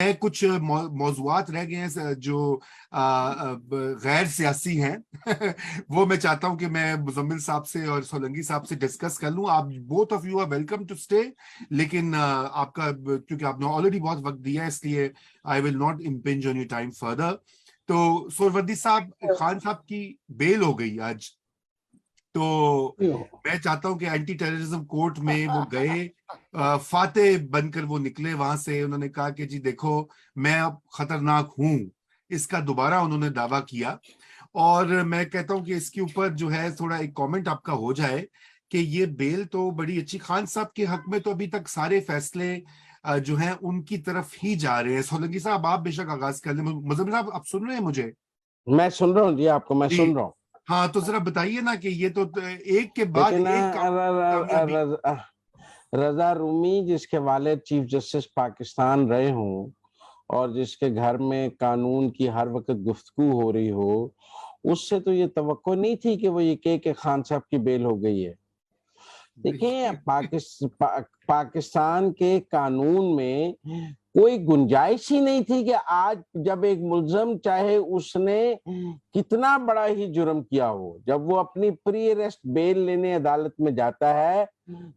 कुछ मौजुआत रह गए हैं जो गैर सियासी हैं वो मैं चाहता हूं कि मैं मुजम्मिल साहब से और सोलंकी साहब से डिस्कस कर लूं। आप both of you are welcome to stay, लेकिन आपका क्योंकि आपने ऑलरेडी बहुत वक्त दिया है इसलिए I will not impinge on your time further. तो सोहरवर्दी साहब, खान साहब की बेल हो गई आज, तो मैं चाहता हूं कि एंटी टेररिज्म कोर्ट में वो गए, फातेह बनकर वो निकले वहां से। उन्होंने कहा कि जी देखो, मैं अब खतरनाक हूं, इसका दोबारा उन्होंने दावा किया। और मैं कहता हूं कि इसके ऊपर जो है थोड़ा एक कमेंट आपका हो जाए कि ये बेल तो बड़ी अच्छी, खान साहब के हक में तो अभी तक सारे फैसले जो हैं उनकी तरफ ही जा रहे हैं। सोलंकी साहब आप बेशक आगाज कर लें। मुजम्मिल साहब आप सुन रहे हैं मुझे? मैं सुन रहा हूँ जी, आपको मैं सुन रहा हूँ। हाँ, तो जरा बताइए ना कि ये तो एक के बाद लेकिन एक कामयाबी। रजा रूमी जिसके वालिद चीफ जस्टिस पाकिस्तान रहे हों और जिसके घर में कानून की हर वक्त गुफ्तगू हो रही हो, उससे तो ये तवक्को नहीं थी कि वो ये कहे कि खान साहब की बेल हो गई है। देखिए, पाकिस्तान के कानून में कोई गुंजाइश ही नहीं थी कि आज जब एक मुल्जम, चाहे उसने कितना बड़ा ही जुर्म किया हो, जब वो अपनी प्री अरेस्ट बेल लेने अदालत में जाता है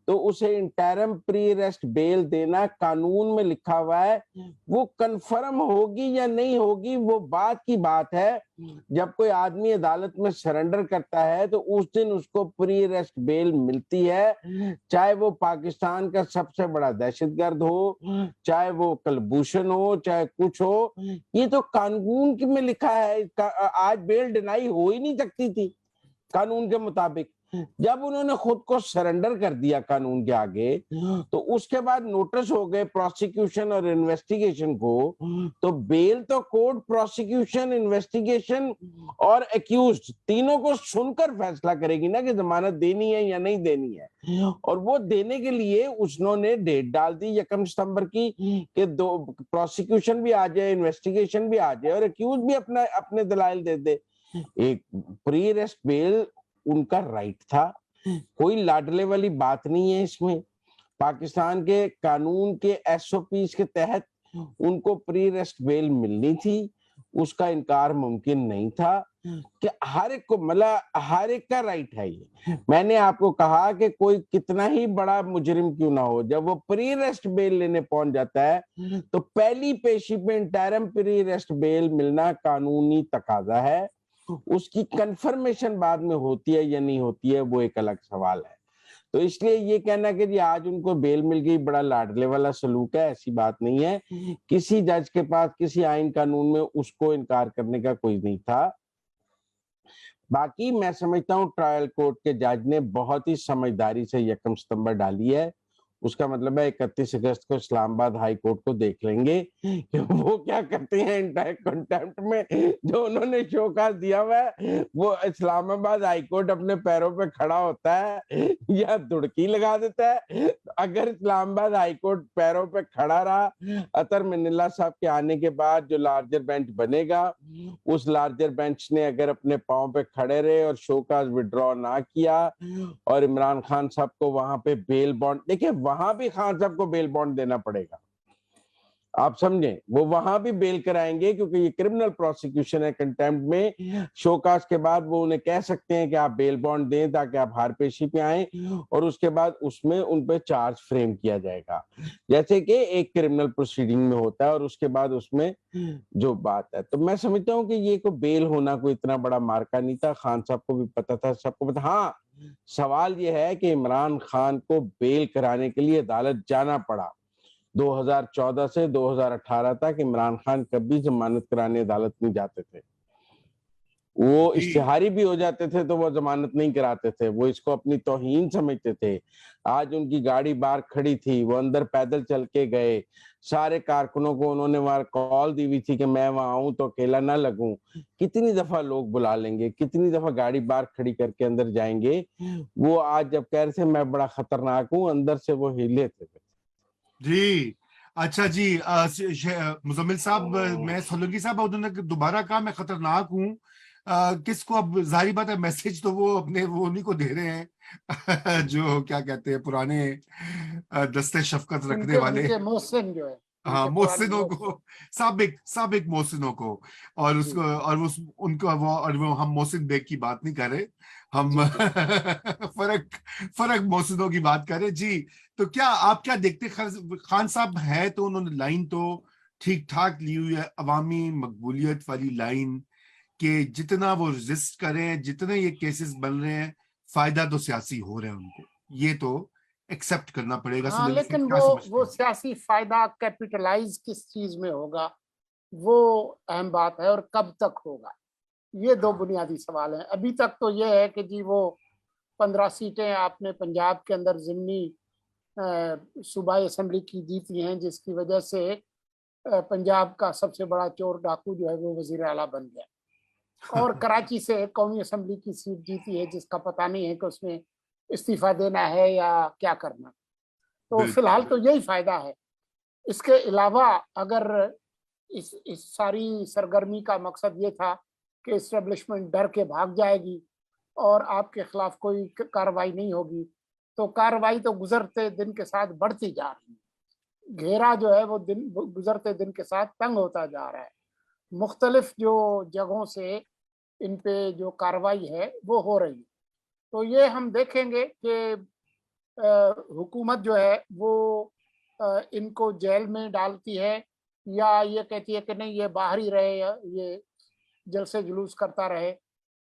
तो उसे इंटरम प्री अरेस्ट बेल देना कानून में लिखा हुआ है। वो कंफर्म होगी या नहीं होगी वो बात की बात है। जब कोई आदमी अदालत में सरेंडर करता है तो उस दिन उसको प्री अरेस्ट बेल मिलती है, चाहे वो पाकिस्तान का सबसे बड़ा दहशतगर्द हो, चाहे वो कलभूषण हो, चाहे कुछ हो। ये तो कानून में लिखा है। आज बेल डिनाई हो ही नहीं सकती थी कानून के मुताबिक। जब उन्होंने खुद को सरेंडर कर दिया कानून के आगे, तो उसके बाद नोटिस हो गए प्रोसिक्यूशन और इन्वेस्टिगेशन को। तो बेल तो कोर्ट प्रोसिक्यूशन, इन्वेस्टिगेशन और एक्यूज्ड तीनों को सुनकर फैसला करेगी ना कि जमानत देनी है या नहीं देनी है। और वो देने के लिए उन्होंने डेट डाल दी 1 सितंबर की कि दो प्रोसिक्यूशन भी आ जाए, इन्वेस्टिगेशन भी आ जाए और एक्यूज भी अपने दलाइल दे दे। एक प्री अरेस्ट बेल उनका राइट था, कोई लाडले वाली बात नहीं है इसमें। पाकिस्तान के कानून के एसओपीज के तहत उनको प्री अरेस्ट बेल मिलनी थी, उसका इनकार मुमकिन नहीं था। कि हर एक को, मतलब हर एक का राइट है ये। मैंने आपको कहा कि कोई कितना ही बड़ा मुजरिम क्यों ना हो, जब वो प्री अरेस्ट बेल लेने पहुंच जाता है तो पहली पेशी पे इंटरम प्री अरेस्ट बेल मिलना कानूनी तकाजा है। उसकी कंफर्मेशन बाद में होती है या नहीं होती है वो एक अलग सवाल है। तो इसलिए ये कहना कि जी आज उनको बेल मिल गई बड़ा लाडले वाला सलूक है, ऐसी बात नहीं है। किसी जज के पास किसी आइन कानून में उसको इनकार करने का कोई नहीं था। बाकी मैं समझता हूँ ट्रायल कोर्ट के जज ने बहुत ही समझदारी से 1 सितंबर डाली है। उसका मतलब है 31 अगस्त को इस्लामाबाद हाई कोर्ट को देख लेंगे कि वो क्या करते हैं इंटायर कंटेम्प्ट में। जो उन्होंने शोकाज दिया हुआ है वो इस्लामाबाद हाई कोर्ट अपने पैरों पे खड़ा होता है या दुड़की लगा देता है। अगर इस्लामाबाद हाई कोर्ट पैरों पे खड़ा रहा, अतर मिन्नल्ला साहब के आने के बाद जो लार्जर बेंच बनेगा, उस लार्जर बेंच ने अगर अपने पांव पे खड़े रहे और शोकाज विड्रॉ ना किया और इमरान खान साहब को वहां पे बेल बॉन्ड, देखिए वहां भी खान साहब को बेल बॉन्ड देना पड़ेगा, आप समझें, वो वहां भी बेल कराएंगे क्योंकि ये क्रिमिनल प्रोसिक्यूशन है कंटेम्प्ट में। शोकाज के बाद वो उन्हें कह सकते हैं कि आप बेल बॉन्ड दें ताकि आप हार पेशी पे आए और उसके बाद उसमें उन पे चार्ज फ्रेम किया जाएगा जैसे कि एक क्रिमिनल प्रोसीडिंग में होता है और उसके बाद उसमें जो बात है। तो मैं समझता हूँ कि ये को बेल होना कोई इतना बड़ा मार्का नहीं था। खान साहब को भी पता था, सबको पता। हाँ, सवाल ये है कि इमरान खान को बेल कराने के लिए अदालत जाना पड़ा। 2014 से 2018 तक इमरान खान कभी जमानत कराने अदालत नहीं जाते थे। वो इश्तिहारी भी हो जाते थे तो वो जमानत नहीं कराते थे, वो इसको अपनी तौहीन समझते थे। आज उनकी गाड़ी बाहर खड़ी थी, वो अंदर पैदल चल के गए, सारे कारकुनों को उन्होंने वहां कॉल दी हुई थी कि मैं वहां आऊं तो अकेला ना लगूं। कितनी दफा लोग बुला लेंगे, कितनी दफा गाड़ी बाहर खड़ी करके अंदर जाएंगे। वो आज जब कह रहे थे मैं बड़ा खतरनाक हूं, अंदर से वो हिले थे। जी अच्छा जी, मुजम्मिल साहब, मैं सोलंकी साहब उन्होंने दोबारा कहा मैं खतरनाक हूँ। किसको? अब जाहिर बात है मैसेज तो वो अपने वो उन्हीं को दे रहे हैं जो क्या कहते हैं पुराने दस्ते शफकत रखने वाले उनके मोहसिन जो है। हाँ, उनके पुराने मोहसिनों दोस्त। को, साबिक साबिक मोहसिनों को, और जी उसको, और उस उनका वो, और वो हम मोहसिन बेग की बात नहीं कर रहे, हम जी जी फर्क फर्क मोहसिनों की बात कर रहे जी। तो क्या आप क्या देखते, खान साहब है तो उन्होंने लाइन तो ठीक ठाक ली हुई है, अवामी मकबूलियत वाली लाइन, कि जितना वो रेजिस्ट करें, जितने ये केसेस बन रहे हैं, फायदा तो सियासी हो रहे हैं उनको, ये तो एक्सेप्ट करना पड़ेगा। हाँ, सोलंकी साहब लेकिन क्या समझते वो हैं? सियासी फायदा कैपिटलाइज किस चीज में होगा, वो अहम बात है, और कब तक होगा, ये दो हाँ, बुनियादी सवाल हैं। अभी तक तो ये है कि जी वो 15 सीटें आपने पंजाब के अंदर जिमनी सूबाई असेंबली की जीती हैं, जिसकी वजह से पंजाब का सबसे बड़ा चोर डाकू जो है वो वजीर आला बन गया, और कराची से कौमी असेंबली की सीट जीती है, जिसका पता नहीं है कि उसमें इस्तीफा देना है या क्या करना। तो बिल्कुल फिलहाल तो यही फायदा है। इसके अलावा अगर इस सारी सरगर्मी का मकसद ये था कि इस्टेब्लिशमेंट डर के भाग जाएगी और आपके खिलाफ कोई कार्रवाई नहीं होगी, तो कार्रवाई तो गुजरते दिन के साथ बढ़ती जा रही है। घेरा जो है वो दिन गुजरते दिन के साथ तंग होता जा रहा है। मुख्तलिफ जो जगहों से इन पे जो कार्रवाई है वो हो रही है। तो ये हम देखेंगे कि हुकूमत जो है वो इनको जेल में डालती है, या ये कहती है कि नहीं, ये बाहर ही रहे, ये जलसे जुलूस करता रहे।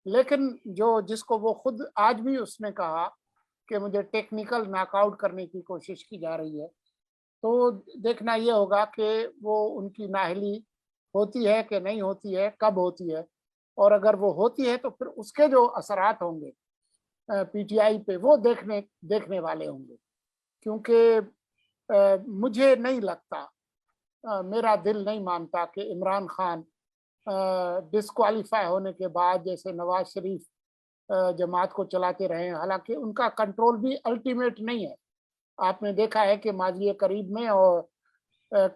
लेकिन जो जिसको वो खुद आज भी उसने कहा कि मुझे टेक्निकल नॉकआउट करने की कोशिश की जा रही है, तो देखना ये होगा कि वो उनकी नाअहली होती है कि नहीं होती है, कब होती है, और अगर वो होती है तो फिर उसके जो असरात होंगे पीटीआई पे, वो देखने देखने वाले होंगे। क्योंकि मुझे नहीं लगता, मेरा दिल नहीं मानता कि इमरान खान डिस्क्वालीफाई होने के बाद जैसे नवाज शरीफ जमात को चलाते रहे। हालांकि उनका कंट्रोल भी अल्टीमेट नहीं है। आपने देखा है कि माजी करीब में और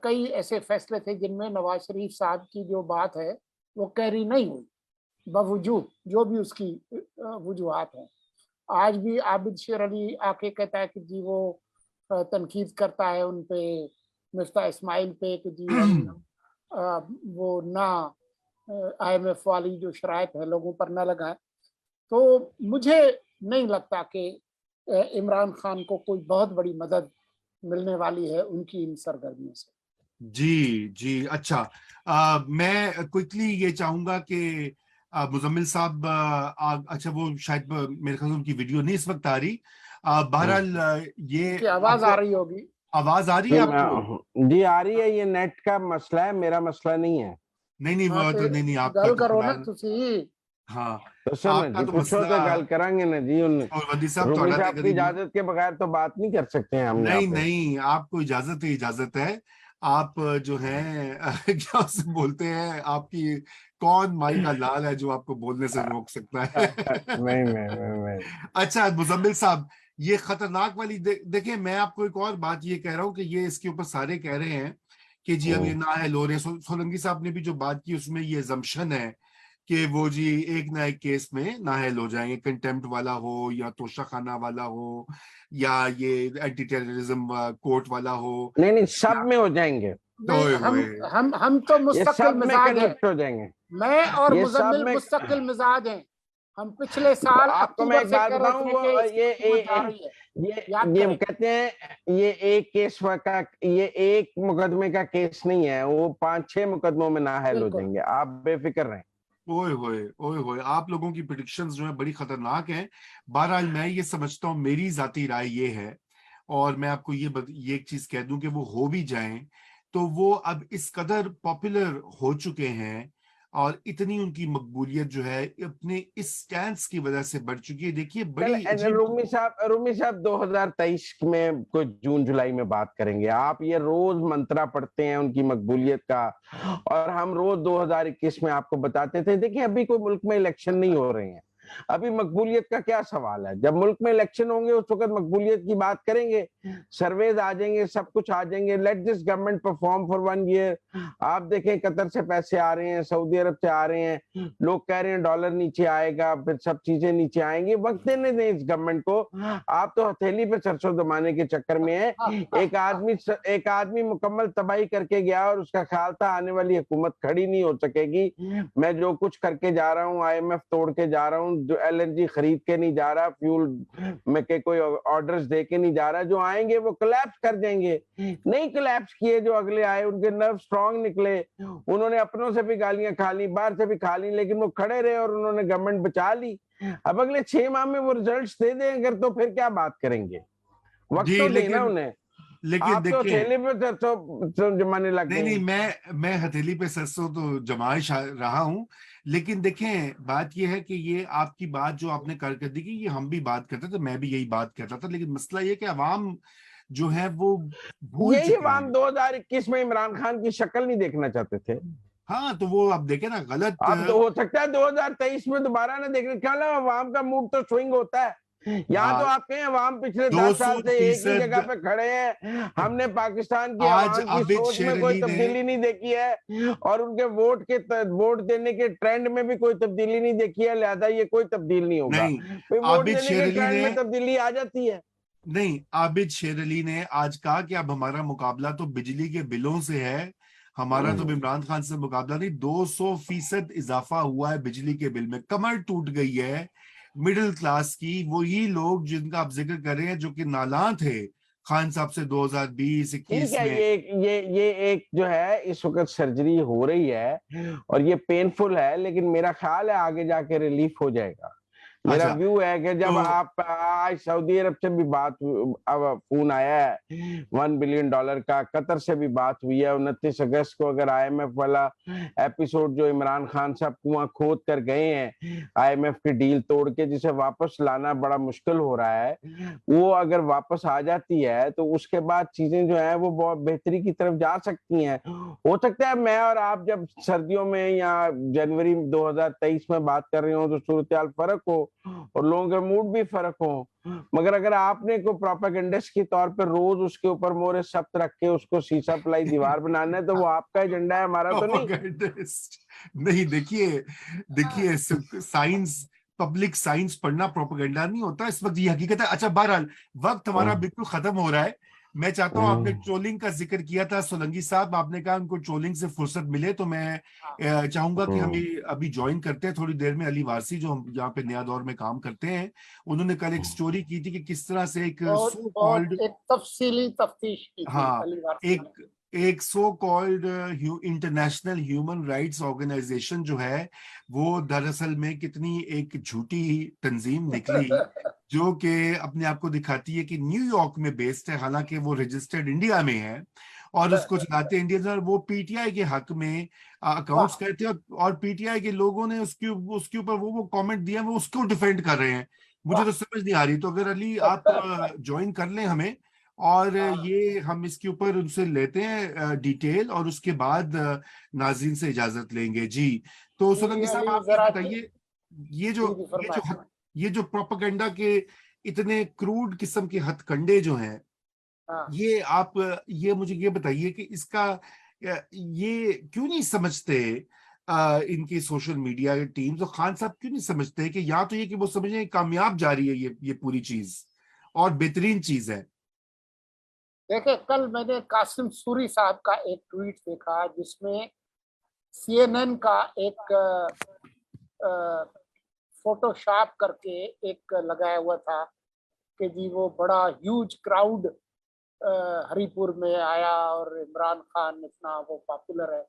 कई ऐसे फैसले थे जिनमें नवाज शरीफ साहब की जो बात है वो कैरी नहीं हुई, बावजूद जो भी उसकी वजूहत हैं। आज भी आबिद शेर अली आके कहता है कि जी वो तनकीद करता है उन पे, मिफ्ता इस्माइल पे, कि जी हम वो ना IMF वाली जो शराइत है लोगों पर न लगाएं। तो मुझे नहीं लगता कि इमरान खान को कोई बहुत बड़ी मदद मिलने वाली है उनकी इन सरगर्मियों से। जी जी। अच्छा, मैं क्विकली ये चाहूंगा कि मुजम्मिल साहब, अच्छा वो शायद मेरे ख्याल से उनकी वीडियो नहीं इस वक्त आ रही, बहरहाल ये उनकी आवाज आ आपको रही होगी। आवाज आ रही है आपको? जी आ रही है, ये नेट का मसला है, मेरा मसला नहीं है। नहीं नहीं, हाँ, वो तो तो नहीं नहीं, आपका गल तो करो ना फिलहाल, तुसी। हाँ, दसो ना आपका जी, तो पूछो मसला, तो गल करांगे ना जी। उन और वली साहब रूमी थोड़ा ते साहब की करीब, इजाजत के बगैर तो बात नहीं कर सकते हैं हम यहाँ नहीं पे। नहीं, आपको इजाजत है, इजाजत है। आप जो है क्या उसे बोलते हैं, आपकी कौन माई का लाल है जो आपको बोलने से रोक सकता है? नहीं नहीं। अच्छा मुजम्मिल साहब, ये खतरनाक वाली देखिए, मैं आपको एक और बात ये कह रहा हूँ कि ये इसके ऊपर सारे कह रहे हैं कि जी अब ये नाअहल हो रहे हैं। सोलंकी साहब ने भी जो बात की उसमें ये जम्शन है कि वो जी एक ना एक केस में नाअहल हो जाएंगे, कंटेम्प्ट वाला हो या तोशाखाना वाला हो या ये एंटी टेररिज्म कोर्ट वाला हो, नहीं नहीं, सब या में हो जाएंगे। तो नहीं, होए। हम तो ये मुस्तकिल सब में मिजाज हैं। कनेक्ट हो जाएंगे। मैं और ये सब मुजम्मिल में मुस्तकिल मिजाज हैं। हम पिछले तो साल आपको मैं अक्टूबर एक से बात कह रहे बताऊं, थे वो कि इसकी हुकूमत जा रही है। याद ये करें। कहते हैं ये एक केस का, ये एक मुकदमे का केस नहीं है, वो 5-6 मुकदमों में नाअहल हो बिल्कुल। जाएंगे, आप बेफिक्र रहें। ओए होए, आप लोगों की प्रिडिक्शंस जो है बड़ी खतरनाक हैं। बहरहाल मैं ये समझता हूँ, मेरी जाती राय ये है, और मैं आपको ये एक चीज कह दूं कि वो हो भी जाएं तो वो अब इस कदर पॉपुलर हो चुके हैं, और इतनी उनकी मकबूलियत जो है अपने इस स्टैंड की वजह से बढ़ चुकी है। देखिए बड़ी चल अजीब, रूमी साहब 2023 में कोई जून जुलाई में बात करेंगे। आप ये रोज मंत्रा पढ़ते हैं उनकी मकबूलियत का, और हम रोज 2021 में आपको बताते थे। देखिए अभी कोई मुल्क में इलेक्शन नहीं हो रहे हैं, अभी मकबूलियत का क्या सवाल है? जब मुल्क में इलेक्शन होंगे उस वक्त मकबूलियत की बात करेंगे, सर्वेज आ जाएंगे, सब कुछ आ जाएंगे। Let this government perform for 1 year. आप देखें कतर से पैसे आ रहे हैं, सऊदी अरब से आ रहे हैं, लोग कह रहे हैं डॉलर नीचे आएगा, फिर सब चीजें नीचे आएंगी। वक्त देने दें इस गवर्नमेंट को। आप तो हथेली पे सरसों दबाने के चक्कर में है। एक आदमी मुकम्मल तबाही करके गया और उसका ख्याल था आने वाली हुकूमत खड़ी नहीं हो सकेगी, मैं जो कुछ करके जा रहा हूँ, IMF तोड़ के जा रहा हूँ, जो LNG खरीद के नहीं जा रहा, फ्यूल में के कोई ऑर्डर्स दे के नहीं जा रहा, जो आएंगे वो कोलैप्स कर देंगे। नहीं कोलैप्स किए, जो अगले आए उनके नर्व स्ट्रांग निकले, उन्होंने अपनों से भी गालियां खा ली, बाहर से भी खा ली, लेकिन वो खड़े रहे और उन्होंने गवर्नमेंट बचा ली। अब अगले 6 माह में वो रिजल्ट्स दे दें अगर, तो फिर क्या बात करेंगे? वक्त जी तो देना उन्हें। लेकिन आप तो देखिए, थैले पे सरसों जमाने लग नहीं गए। नहीं, मैं हथेली पे सरसों तो जमाए रहा हूं, लेकिन देखें बात यह है कि ये आपकी बात जो आपने कर दी कि ये हम भी बात करते थे, मैं भी यही बात करता था, लेकिन मसला ये कि अवाम जो है वो भूल यही चुके अवाम हैं। 2021 में इमरान खान की शक्ल नहीं देखना चाहते थे। हाँ, तो वो अब देखे ना गलत। अब तो हो सकता है 2023 में दोबारा ना देखने, क्या ना अवाम का मूड तो स्विंग होता है। यहाँ तो आप कहें अवाम पिछले 10 साल से एक ही जगह 200%। पे खड़े हैं। हमने पाकिस्तान की आज अवाम की आबिद सोच में शेर कोई अली ने, तब्दीली नहीं देखी है और उनके वोट देने के ट्रेंड में भी कोई तब्दीली नहीं देखी है, लिहाजा ये कोई तब्दील नहीं होगा। नहीं, फिर वोट आबिद देने शेर के अली ट्रेंड ने, में तब्दीली आ जाती है। नहीं, आबिद शेर अली ने आज कहा कि अब हमारा मुकाबला तो बिजली के बिलों से है, हमारा तो इमरान खान से मुकाबला नहीं। 200% इजाफा हुआ है बिजली के बिल में, कमर टूट गई है मिडिल क्लास की। वही लोग जिनका आप जिक्र कर रहे हैं जो कि नालां थे खान साहब से ठीक 2020-21 है, में। ये एक जो है इस वक्त सर्जरी हो रही है और ये पेनफुल है, लेकिन मेरा ख्याल है आगे जाके रिलीफ हो जाएगा। मेरा अच्छा, व्यू है कि जब तो आप आज सऊदी अरब से भी बात, अब फोन आया है $1 बिलियन का, कतर से भी बात हुई है 29 अगस्त को। अगर IMF वाला एपिसोड जो इमरान खान साहब कुआं खोद कर गए हैं IMF की डील तोड़ के, जिसे वापस लाना बड़ा मुश्किल हो रहा है, वो अगर वापस आ जाती है तो उसके बाद चीजें जो है वो बहुत बेहतरी की तरफ जा सकती हैं। हो सकता है मैं और आप जब सर्दियों में या जनवरी 2023 में बात कर रहे हो तो सूरत हाल फर्क हो और लोगों के मूड भी फर्क हो, मगर अगर आपने को प्रोपेगेंडिस्ट के तौर पर रोज उसके ऊपर मोहरे सख्त रख के उसको शीशा पलाई दीवार बनाना है, तो वो आपका एजेंडा है, हमारा तो नहीं। प्रोपेगेंडिस्ट नहीं, देखिए देखिए, साइंस, पब्लिक साइंस पढ़ना प्रोपेगेंडा नहीं होता इस वक्त, ये हकीकत है। अच्छा, बहरहाल वक्त हमारा बिल्कुल खत्म हो रहा है। मैं चाहता हूं, आपने ट्रोलिंग का जिक्र किया था सोलंकी साहब, आपने कहा उनको ट्रोलिंग से फुर्सत मिले, तो मैं चाहूंगा कि हम अभी ज्वाइन करते हैं थोड़ी देर में अली वारसी, जो हम यहाँ पे नया दौर में काम करते हैं। उन्होंने कल एक स्टोरी की थी कि किस तरह से एक बहुत सो बहुत कॉल्ड, एक तफसीली तफ्तीश की थी हाँ, अली वारसी ने। एक so called international human rights organisation जो है, वो दरअसल में कितनी एक झूठी तंजीम निकली, जो कि अपने आप को दिखाती है कि न्यूयॉर्क में बेस्ड है, हालांकि वो रजिस्टर्ड इंडिया में है और उसको चलाते हैं इंडियंस, और वो PTI के हक में अकाउंट्स करते हैं, और PTI के लोगों ने उसके ऊपर वो कमेंट दिया, वो उसको डिफेंड कर रहे हैं। मुझे तो समझ नहीं आ रही। तो अगर अली आप ज्वाइन कर लें हमें, और ये हम इसके ऊपर उनसे लेते हैं डिटेल, और उसके बाद नाज़रीन से इजाजत लेंगे जी। तो जी सोलंकी साहब, अली आप ये जरा बताइए, ये जो जी जी ये जो फरमाएं। हथ- ये जो प्रोपेगेंडा के इतने क्रूड किस्म के हथकंडे जो हैं, हाँ, ये मुझे ये बताइए कि इसका ये क्यों नहीं समझते इनकी सोशल मीडिया टीम्स, और खान साहब क्यों नहीं समझते कि या तो ये कि वो समझे कामयाब जा रही है ये पूरी चीज और बेहतरीन चीज है। देखिए कल मैंने कासिम सूरी साहब का एक ट्वीट देखा जिसमें CNN का एक फोटोशॉप करके एक लगाया हुआ था कि जी वो बड़ा ह्यूज क्राउड हरिपुर में आया और इमरान खान इतना वो पॉपुलर है।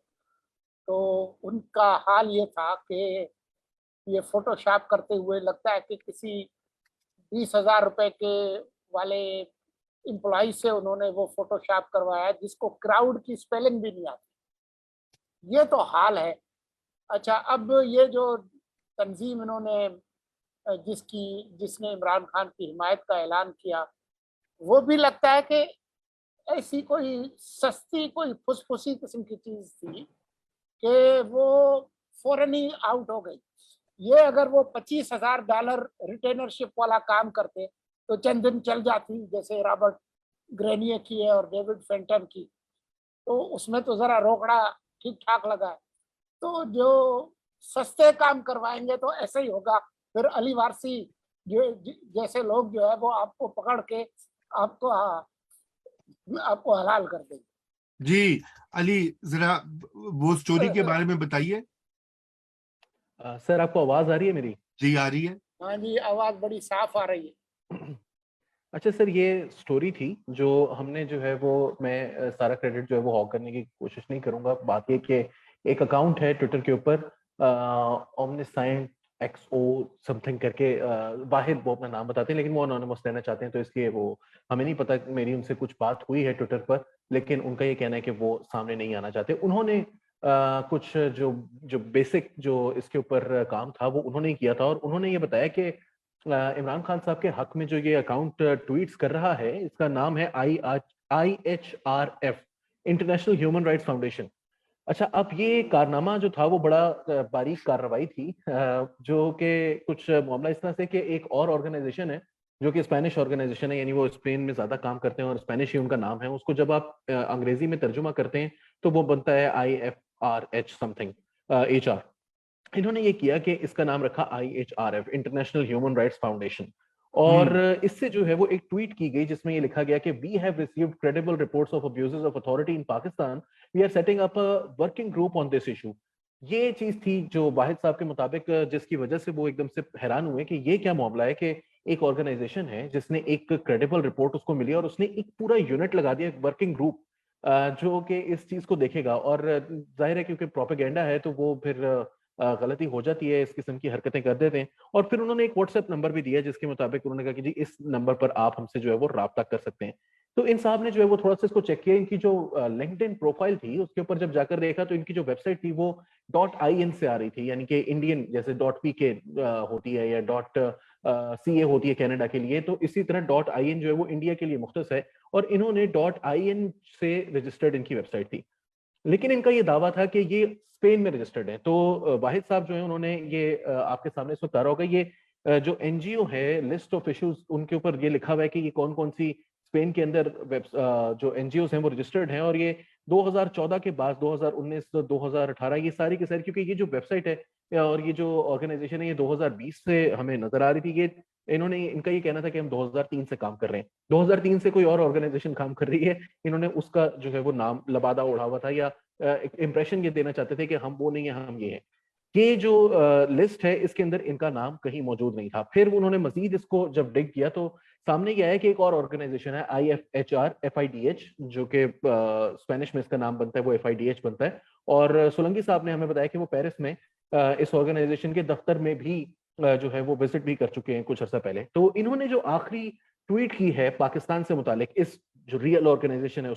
तो उनका हाल ये था कि ये फोटोशॉप करते हुए लगता है कि किसी 20,000 रुपए के वाले एम्प्लॉय से उन्होंने वो फोटोशॉप करवाया जिसको क्राउड की स्पेलिंग भी नहीं आती। ये तो हाल है। अच्छा, अब ये जो तंजीम इन्होंने जिसने इमरान खान की हिमायत का ऐलान किया, वो भी लगता है कि ऐसी कोई सस्ती कोई फुसफुसी किस्म की चीज थी कि वो फौरन ही आउट हो गई। ये अगर वो $25,000 रिटेनरशिप वाला काम करते तो चंद दिन चल जाती, जैसे रॉबर्ट ग्रेनियर की है और डेविड फेंटन की, तो उसमें तो जरा रोकड़ा ठीक ठाक लगा है। तो जो सस्ते काम करवाएंगे तो ऐसे ही होगा, फिर अली वारसी जैसे लोग जो है वो आपको पकड़ के आपको हलाल कर देंगे। जी अली, जरा वो स्टोरी के बारे में बताइए। सर आपको आवाज आ रही है मेरी? जी आ रही है। हाँ जी, आवाज बड़ी साफ आ रही है। अच्छा सर, ये स्टोरी थी जो हमने जो है वो, मैं सारा क्रेडिट जो है वो हॉग करने की कोशिश नहीं करूंगा। बात ये कि एक अकाउंट है ट्विटर के ऊपर, ओमनिसाइंट XO समथिंग करके, वाहिद वो अपना नाम बताते हैं लेकिन वो अनोनिमस रहना चाहते हैं, तो इसलिए वो हमें नहीं पता। मेरी उनसे कुछ बात हुई है ट्विटर पर, लेकिन उनका ये कहना है कि वो सामने नहीं आना चाहते। उन्होंने कुछ जो जो बेसिक जो इसके ऊपर काम था वो उन्होंने किया था, और उन्होंने ये बताया कि इमरान खान साहब के हक में जो ये अकाउंट ट्वीट्स कर रहा है, इसका नाम है IHRF, international human rights foundation. अच्छा, अब ये कारनामा जो था वो बड़ा बारीक कार्रवाई थी, जो कि कुछ मामला इस तरह से कि एक और ऑर्गेनाइजेशन है जो कि स्पेनिश ऑर्गेनाइजेशन है, यानी वो स्पेन में ज्यादा काम करते हैं और स्पेनिश ही उनका नाम है। उसको जब आप अंग्रेजी में तर्जुमा करते हैं तो वो बनता है IFRH समथिंग HR। इन्होंने ये किया कि इसका नाम रखा IHRF, international human rights foundation. और इससे जो है वो एक ट्वीट की गई जिसमें ये लिखा गया कि we have received credible reports of abuses of authority in Pakistan, we are setting up a working group on this issue. ये चीज थी जो वाहिद साहब के मुताबिक, जिसकी वजह से वो एकदम से हैरान हुए कि ये क्या मामला है कि एक ऑर्गेनाइजेशन है जिसने एक क्रेडिबल रिपोर्ट उसको मिली और उसने एक पूरा यूनिट लगा दिया, एक वर्किंग ग्रुप, जो कि इस चीज को देखेगा। और जाहिर है क्योंकि प्रोपेगेंडा है तो वो फिर गलती हो जाती है, इस किस्म की हरकतें कर देते हैं। और फिर उन्होंने एक व्हाट्सएप नंबर भी दिया जिसके मुताबिक उन्होंने कहा कि जी इस नंबर पर आप हमसे जो है वो राब्ता कर सकते हैं। तो इन साहब ने जो है वो थोड़ा सा इसको चेक किया। इनकी जो लिंक्डइन प्रोफाइल थी उसके ऊपर जब जाकर देखा तो इनकी जो वेबसाइट थी वो .in से आ रही थी, यानी कि इंडियन जैसे .pk होती है या .ca होती है कनाडा के लिए, तो इसी तरह .in जो है वो इंडिया के लिए मुख्तस है। और इन्होंने .in से रजिस्टर्ड इनकी वेबसाइट थी, लेकिन इनका ये दावा था कि ये स्पेन में रजिस्टर्ड है। तो वाहिद साहब जो है उन्होंने ये आपके सामने इस वक्त आ रहा होगा, ये जो NGO है, लिस्ट ऑफ इश्यूज, उनके ऊपर ये लिखा हुआ है कि ये कौन कौन सी स्पेन के अंदर जो NGOs हैं वो रजिस्टर्ड हैं। और ये 2014 के बाद 2019 2018 ये सारी की सारी, क्योंकि ये जो वेबसाइट है और ये जो ऑर्गेनाइजेशन है ये 2020 से हमें नजर आ रही थी। ये इन्होंने, इनका ये कहना था कि हम 2003 से काम कर रहे हैं, 2003 से कोई और ऑर्गेनाइजेशन काम कर रही है, इन्होंने उसका जो है वो नाम लबादा उड़ा हुआ था, या एक इंप्रेशन ये देना चाहते थे कि हम वो नहीं है, हम ये हैं। ये जो लिस्ट है इसके अंदर इनका नाम कहीं मौजूद नहीं था। फिर उन्होंने मजीद इसको जब डिग किया तो सामने ये आया कि एक और ऑर्गेनाइजेशन है IFHR FIDH, जो कि स्पेनिश में इसका नाम बनता है वो FIDH बनता है। और सोलंकी साहब ने हमें बताया कि वो पेरिस में इस ऑर्गेनाइजेशन के दफ्तर में भी जो है वो विजिट भी कर चुके हैं कुछ अर्सा पहले। तो इन्होंने जो आखिरी ट्वीट की है पाकिस्तान से मुतालिक, इस जो रियल ऑर्गेनाइजेशन है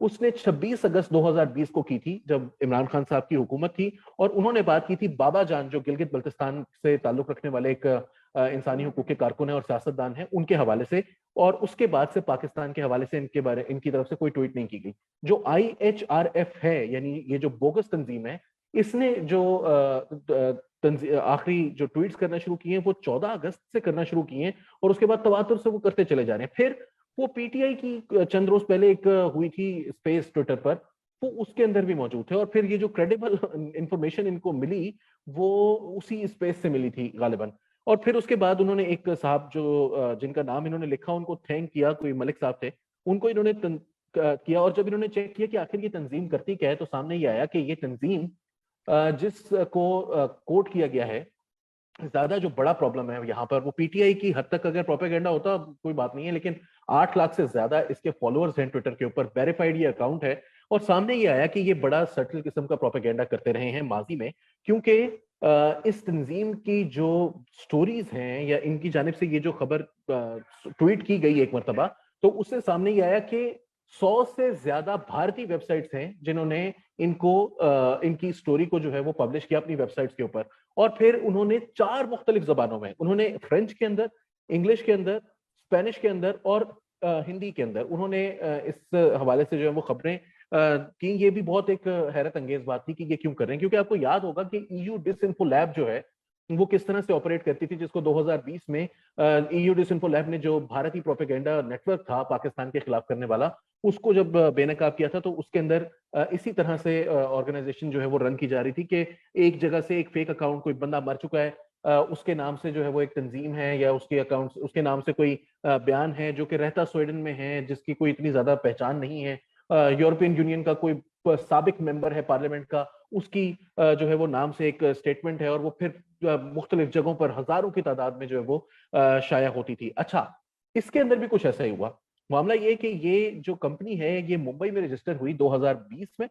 उसने 26 अगस्त 2020 को की थी, जब इमरान खान साहब की हुकूमत थी। और उन्होंने बात की थी बाबा जान, जो गिलगित बल्तिस्तान से ताल्लुक रखने वाले एक इंसानी हुकूक के कारकुन है और सियासतदान है, उनके हवाले से। और उसके बाद से पाकिस्तान के हवाले से इनकी तरफ से कोई ट्वीट नहीं की गई। जो IHRF है, यानी ये जो बोगस तंजीम है, इसने जो आखिरी जो ट्वीट्स करना शुरू किए हैं वो 14 अगस्त से करना शुरू किए हैं, और उसके बाद तवातुर से वो करते चले जा रहे हैं। फिर वो PTI की चंद रोज पहले एक हुई थी स्पेस ट्विटर पर, वो उसके अंदर भी मौजूद थे। और फिर ये जो क्रेडिबल इंफॉर्मेशन इनको मिली वो उसी स्पेस से मिली थी गालिबन। और फिर उसके बाद उन्होंने एक साहब जो जिनका नाम इन्होंने लिखा, उनको थैंक किया, कोई मलिक साहब थे, उनको इन्होंने किया। और जब इन्होंने चेक किया कि आखिर ये तंजीम करती क्या है, तो सामने ये आया कि ये तंजीम जिसको कोट किया गया है, ज्यादा जो बड़ा प्रॉब्लम है यहाँ पर, वो PTI की हद तक अगर प्रोपेगेंडा होता कोई बात नहीं है, लेकिन 8 लाख से ज्यादा इसके फॉलोअर्स हैं ट्विटर के ऊपर, वेरीफाइड ये अकाउंट है। और सामने ये आया कि ये बड़ा सटल किस्म का प्रोपेगेंडा करते रहे हैं माजी में, क्योंकि इस तंजीम की जो स्टोरीज हैं या इनकी जानिब से ये जो खबर ट्वीट की गई एक मरतबा, तो उससे सामने ये आया कि 100 से ज्यादा भारतीय वेबसाइट्स हैं जिन्होंने इनकी स्टोरी को जो है वो पब्लिश किया अपनी वेबसाइट्स के ऊपर। और फिर उन्होंने 4 मुख्तलिफ जबानों में, उन्होंने फ्रेंच के अंदर, इंग्लिश के अंदर, स्पेनिश के अंदर और हिंदी के अंदर उन्होंने इस हवाले से जो है वो खबरें की। ये भी बहुत एक हैरत अंगेज बात थी कि ये क्यों कर रहे हैं, क्योंकि आपको याद होगा कि EU डिसइंफो लैब जो है वो किस तरह से ऑपरेट करती थी, जिसको 2020 में EU डिसइंफो लैब ने, जो भारतीय प्रोपेगेंडा नेटवर्क था पाकिस्तान के खिलाफ करने वाला, उसको जब बेनकाब किया था, तो उसके अंदर इसी तरह से ऑर्गेनाइजेशन जो है वो रन की जा रही थी कि एक जगह से एक फेक अकाउंट, कोई बंदा मर चुका है, उसके नाम से जो है वो एक तंजीम है, या उसके अकाउंट, उसके नाम से कोई बयान है जो कि रहता स्वीडन में है, जिसकी कोई इतनी ज्यादा पहचान नहीं है, यूरोपियन यूनियन का कोई साबिक मेंबर है पार्लियामेंट का, उसकी जो है वो नाम से एक स्टेटमेंट है, और वो फिर मुख्तलिफ जगहों पर हजारों की तादाद में जो है वो शाया होती थी। अच्छा, इसके अंदर भी कुछ ऐसा ही हुआ। मामला ये कि ये जो कंपनी है ये मुंबई में रजिस्टर हुई 2020 में।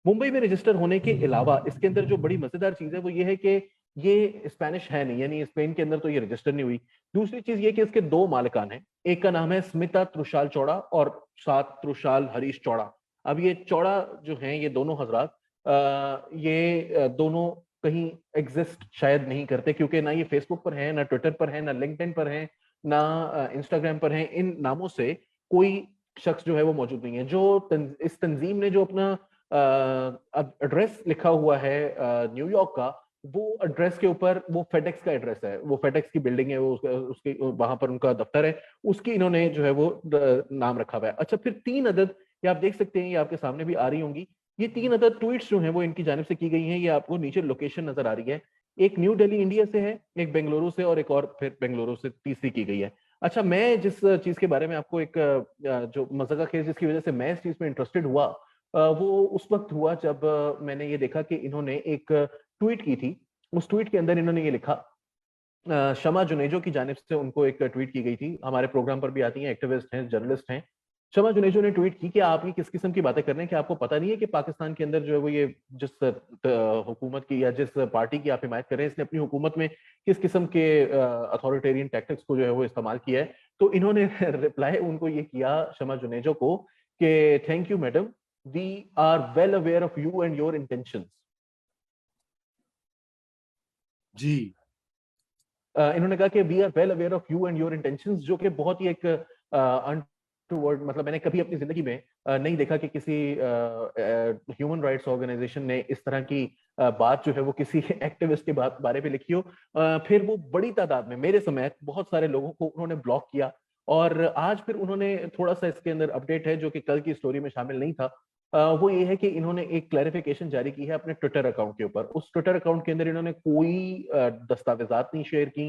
मुंबई में रजिस्टर होने के अलावा इसके अंदर जो बड़ी मजेदार चीज है वो ये है कि ये स्पेनिश है नहीं, यानी स्पेन के अंदर तो ये रजिस्टर नहीं हुई। दूसरी चीज ये कि इसके दो मालिकान हैं, एक का नाम है स्मिता त्रुशाल चौड़ा और साथ त्रुशाल हरीश चौड़ा। अब ये चौड़ा जो हैं, ये दोनों हजरात ये दोनों कहीं एग्जिस्ट शायद नहीं करते, क्योंकि ना ये फेसबुक पर है, ना ट्विटर पर है, ना लिंक्डइन पर है, ना इंस्टाग्राम पर है। इन नामों से कोई शख्स जो है वो मौजूद नहीं है। इस तंजीम ने जो अपना एड्रेस लिखा हुआ है न्यूयॉर्क का, वो एड्रेस के ऊपर वो फेडेक्स का एड्रेस है, वो फेडेक्स की बिल्डिंग है, वो उसके वहां पर उनका दफ्तर है, उसकी इन्होंने जो है वो नाम रखा हुआ है। अच्छा, फिर 3 अदद, ये आप देख सकते हैं, ये आपके सामने भी आ रही होंगी, ये 3 अदद ट्वीट्स जो हैं वो इनकी जानिब से की गई हैं। ये आपको नीचे लोकेशन नजर आ रही है, एक न्यू दिल्ली इंडिया से है, एक बेंगलुरु से, और एक और फिर बेंगलुरु से तीसरी की गई है। अच्छा, मैं जिस चीज के बारे में आपको एक जो मजाक खेल, जिसकी वजह से मैं इस चीज में इंटरेस्टेड हुआ, वो उस वक्त हुआ जब मैंने ये देखा कि इन्होंने एक ट्वीट की थी। उस ट्वीट के अंदर इन्होंने ये लिखा, शमा जुनेजो की जानिब से उनको एक ट्वीट की गई थी, हमारे प्रोग्राम पर भी आती हैं, एक्टिविस्ट हैं, जर्नलिस्ट हैं। शमा जुनेजो ने ट्वीट की कि आप ये किस किस्म की बातें कर रहे हैं, कि आपको पता नहीं है कि पाकिस्तान के अंदर जो है वो ये जिस हुकूमत की या जिस पार्टी की आप हिमायत कर रहे हैं, इसने अपनी हुकूमत में किस किस्म के अथॉरिटेरियन टैक्टिक्स को जो है वो इस्तेमाल किया है। तो इन्होंने रिप्लाई उनको ये किया, शमा जुनेजो को, कि thank you madam, we are well aware of you and your intentions. जी, इन्होंने कहा कि we are well aware of you and your intentions, जो कि बहुत ही एक अनटूवर्ड, मतलब मैंने कभी अपनी जिंदगी में नहीं देखा कि किसी ह्यूमन राइट्स ऑर्गेनाइजेशन ने इस तरह की बात जो है वो किसी एक्टिविस्ट के बारे में लिखी हो। फिर वो बड़ी तादाद में मेरे समेत बहुत सारे लोगों को उन्होंने ब्लॉक किया, और आज फिर उन्होंने थोड़ा सा इसके अंदर अपडेट है जो कि कल की स्टोरी में शामिल नहीं था। वो ये है कि इन्होंने एक क्लैरिफिकेशन जारी की है अपने ट्विटर अकाउंट के ऊपर। उस ट्विटर अकाउंट के अंदर इन्होंने कोई दस्तावेजात नहीं शेयर की,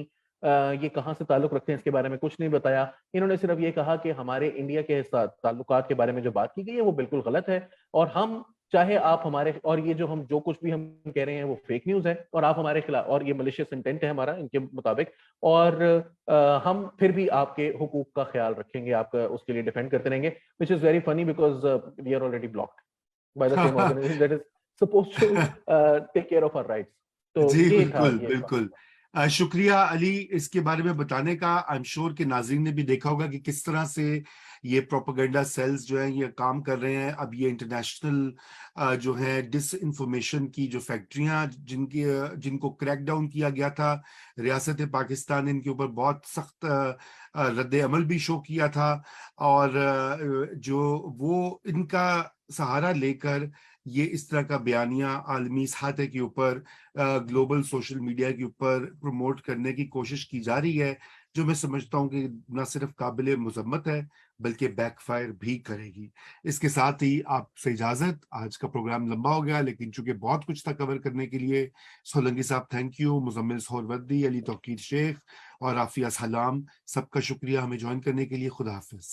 ये कहाँ से ताल्लुक रखते हैं इसके बारे में कुछ नहीं बताया। इन्होंने सिर्फ ये कहा कि हमारे इंडिया के साथ ताल्लुकात के बारे में जो बात की गई है वो बिल्कुल गलत है, और हम चाहे आप हमारे, और ये जो हम जो कुछ भी हम कह रहे हैं वो फेक न्यूज है, और आप हमारे खिलाफ, और ये मलिशियस इंटेंट है हमारा इनके मुताबिक, और हम फिर भी आपके हुकूक का ख्याल रखेंगे, आपका उसके लिए डिफेंड करते रहेंगे, which is very funny because we are already blocked by the same organisation that is supposed to take care of our rights. तो जी ये था, बिल्कुल ये बिल्कुल। शुक्रिया अली इसके बारे में बताने का। आई एम श्योर कि नाज़रीन ने भी देखा होगा कि किस तरह से ये प्रोपेगेंडा सेल्स जो हैं ये काम कर रहे हैं। अब ये इंटरनेशनल जो है डिस इंफॉर्मेशन की जो फैक्ट्रियां जिनको क्रैक डाउन किया गया था, रियासत पाकिस्तान ने इनके ऊपर बहुत सख्त रद्द अमल भी शो किया था, और जो वो इनका सहारा लेकर ये इस तरह का बयानिया आलमी सतह के ऊपर ग्लोबल सोशल मीडिया के ऊपर प्रमोट करने की कोशिश की जा रही है, जो मैं समझता हूं कि न सिर्फ काबिल मुज़म्मत है बल्कि बैकफायर भी करेगी। इसके साथ ही आपसे इजाजत, आज का प्रोग्राम लंबा हो गया लेकिन चूंकि बहुत कुछ था कवर करने के लिए। सोलंकी साहब थैंक यू, मुजम्मिल सोहरवर्दी, अली तौकीर शेख और आफिया सलाम, सबका शुक्रिया हमें ज्वाइन करने के लिए। खुदा हाफिज।